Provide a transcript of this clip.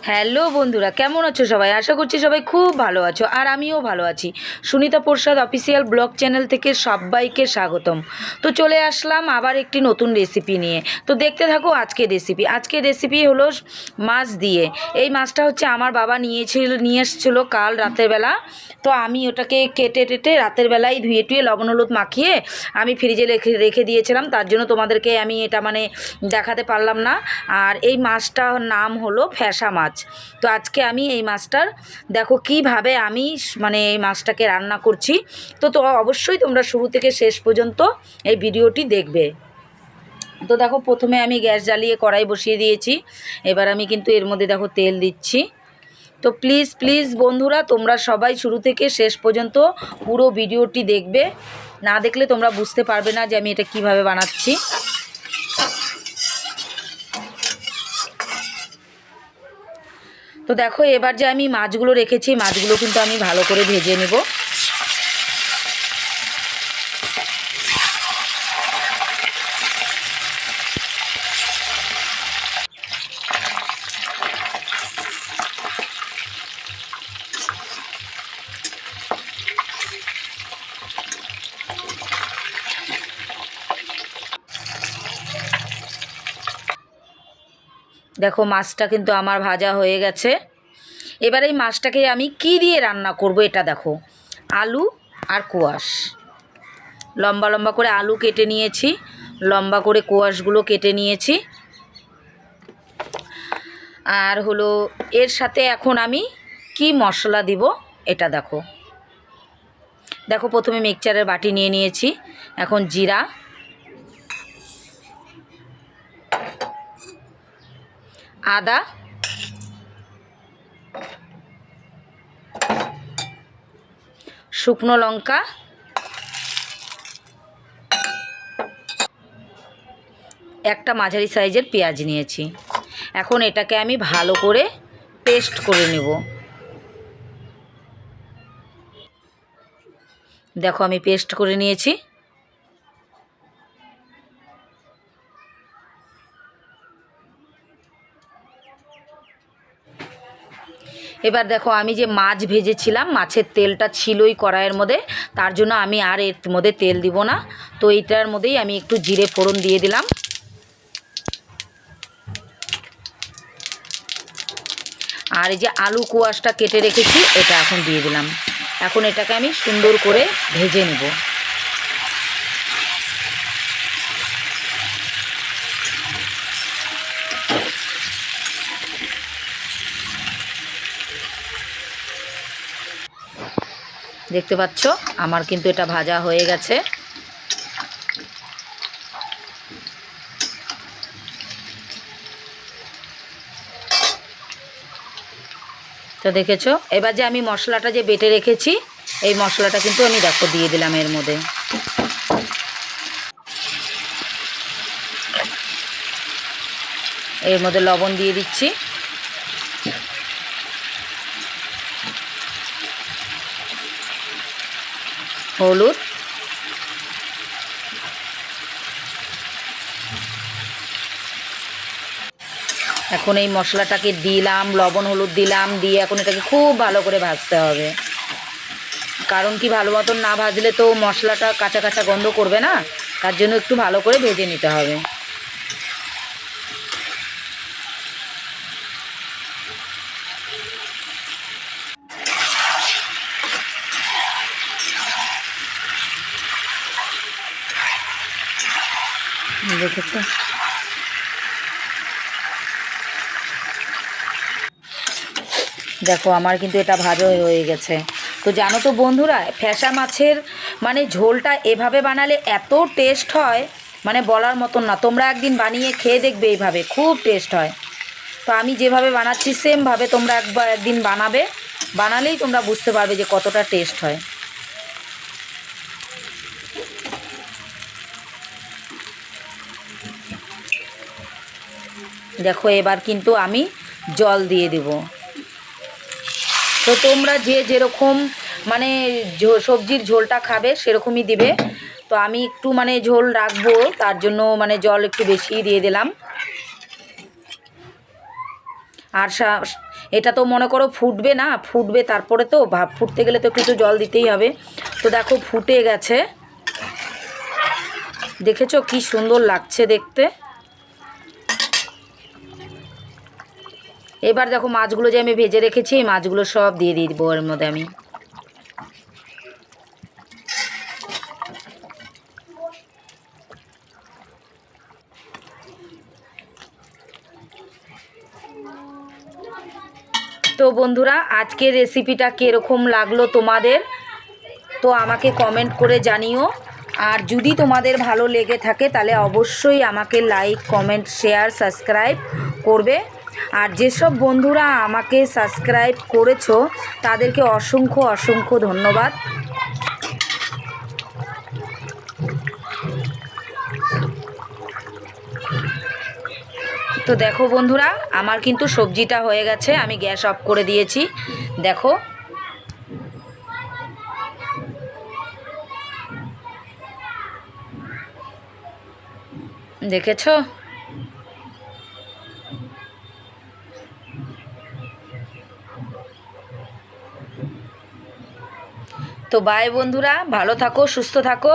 Hello বন্ধুরা, কেমন আছো সবাই? আশা করছি সবাই খুব ভালো আছো, আর আমিও ভালো আছি। সুনিতা প্রসাদ অফিসিয়াল ব্লগ চ্যানেল থেকে সবাইকে স্বাগতম। তো চলে আসলাম আবার একটি নতুন রেসিপি নিয়ে। তো দেখতে থাকো আজকের রেসিপি। আজকের রেসিপি হলো মাছ দিয়ে। এই মাছটা হচ্ছে আমার বাবা নিয়ে এসেছিলো কাল রাতের বেলা। তো আমি ওটাকে কেটে টেটে রাতের বেলায় ধুয়ে টুয়ে লবণ হলুদ মাখিয়ে আমি ফ্রিজে রেখে রেখে দিয়েছিলাম। তার জন্য তোমাদেরকে আমি এটা দেখাতে পারলাম না। আর এই মাছটার নাম হলো ফ্যাসা মাছ। তো আজকে আমি এই মাছটার দেখো কিভাবে আমি এই মাছটাকে রান্না করছি। তো অবশ্যই তোমরা শুরু থেকে শেষ পর্যন্ত এই ভিডিওটি দেখবে। তো দেখো প্রথমে আমি গ্যাস জ্বালিয়ে কড়াই বসিয়ে দিয়েছি। এবার আমি কিন্তু এর মধ্যে দেখো তেল দিচ্ছি। তো প্লিজ প্লিজ বন্ধুরা, তোমরা সবাই শুরু থেকে শেষ পর্যন্ত পুরো ভিডিওটি দেখবে। না দেখলে তোমরা বুঝতে পারবে না যে আমি এটা কিভাবে বানাচ্ছি। তো দেখো এবার যে আমি মাছগুলো রেখেছি, মাছগুলো কিন্তু আমি ভালো করে ভেজে নেব। দেখো মাছটা কিন্তু আমার ভাজা হয়ে গেছে। এবার এই মাছটাকে আমি কি দিয়ে রান্না করব এটা দেখো। আলু আর কোয়াশ, লম্বা লম্বা করে আলু কেটে নিয়েছি, লম্বা করে কোয়াশগুলো কেটে নিয়েছি। আর হলো এর সাথে এখন আমি কি মশলা দিব এটা দেখো। দেখো প্রথমে মিক্সচারের বাটি নিয়ে নিয়েছি। এখন জিরা, আদা, শুকনো লঙ্কা, একটা মাঝারি সাইজের পেঁয়াজ নিয়েছি। এখন এটাকে আমি ভালো করে পেস্ট করে নেব। দেখো আমি পেস্ট করে নিয়েছি। এবার দেখো আমি যে মাছ ভেজেছিলাম, মাছের তেলটা ছিলই কড়াইয়ের মধ্যে, তার জন্য আমি আর এর মধ্যে তেল দিব না। তো এইটার মধ্যেই আমি একটু জিরে ফোড়ন দিয়ে দিলাম। আর এই যে আলু কোয়াশটা কেটে রেখেছি এটা এখন দিয়ে দিলাম। এখন এটাকে আমি সুন্দর করে ভেজে নেব। দেখতে পাচ্ছ আমার কিন্তু এটা ভাজা হয়ে গেছে। তো দেখেছো এবার যে আমি মশলাটা যে বেটে রেখেছি, এই মশলাটা কিন্তু আমি দেখো দিয়ে দিলাম এর মধ্যে। এর মধ্যে লবণ দিয়ে দিচ্ছি, হলুদ, এখন এই মশলাটাকে দিলাম, লবণ হলুদ দিলাম, দিয়ে এখন এটাকে খুব ভালো করে ভাজতে হবে। কারণ কি ভালো মতন না ভাজলে তো মশলাটা কাঁচা কাঁচা গন্ধ করবে না, তার জন্য একটু ভালো করে ভেজে নিতে হবে। দেখেছো দেখো আমার কিন্তু এটা ভাজা হয়ে গেছে। তো জানো তো বন্ধুরা, ফ্যাসা মাছের ঝোলটা এভাবে বানালে এত টেস্ট হয়, বলার মতন না। তোমরা একদিন বানিয়ে খেয়ে দেখবে, এইভাবে খুব টেস্ট হয়। তো আমি যেভাবে বানাচ্ছি সেমভাবে তোমরা একদিন বানাবে, বানালেই তোমরা বুঝতে পারবে যে কতটা টেস্ট হয়। দেখো এবার কিন্তু আমি জল দিয়ে দেব। তো তোমরা যে যেরকম সবজির ঝোলটা খাবে সেরকমই দিবে। তো আমি একটু ঝোল রাখবো, তার জন্য জল একটু বেশিই দিয়ে দিলাম। আর এটা তো মনে করো ফুটবে না, ফুটবে তারপরে তো ভাপ ফুটতে গেলে তো একটু জল দিতেই হবে। তো দেখো ফুটে গেছে, দেখেছো কি সুন্দর লাগছে দেখতে। এবার দেখো মাছগুলো যে আমি ভেজে রেখেছি, এই মাছগুলো সব দিয়ে দেবো এর মধ্যে আমি। তো বন্ধুরা আজকের রেসিপিটা কীরকম লাগলো তোমাদের, তো আমাকে কমেন্ট করে জানিও। আর যদি তোমাদের ভালো লেগে থাকে তাহলে অবশ্যই আমাকে লাইক, কমেন্ট, শেয়ার, সাবস্ক্রাইব করবে। আর যেসব বন্ধুরা আমাকে সাবস্ক্রাইব করেছো তাদেরকে অসংখ্য অসংখ্য ধন্যবাদ। তো দেখো বন্ধুরা আমার কিন্তু সবজিটা হয়ে গেছে, আমি গ্যাস অফ করে দিয়েছি। দেখো দেখেছো? তো বাই বন্ধুরা, ভালো থাকো, সুস্থ থাকো।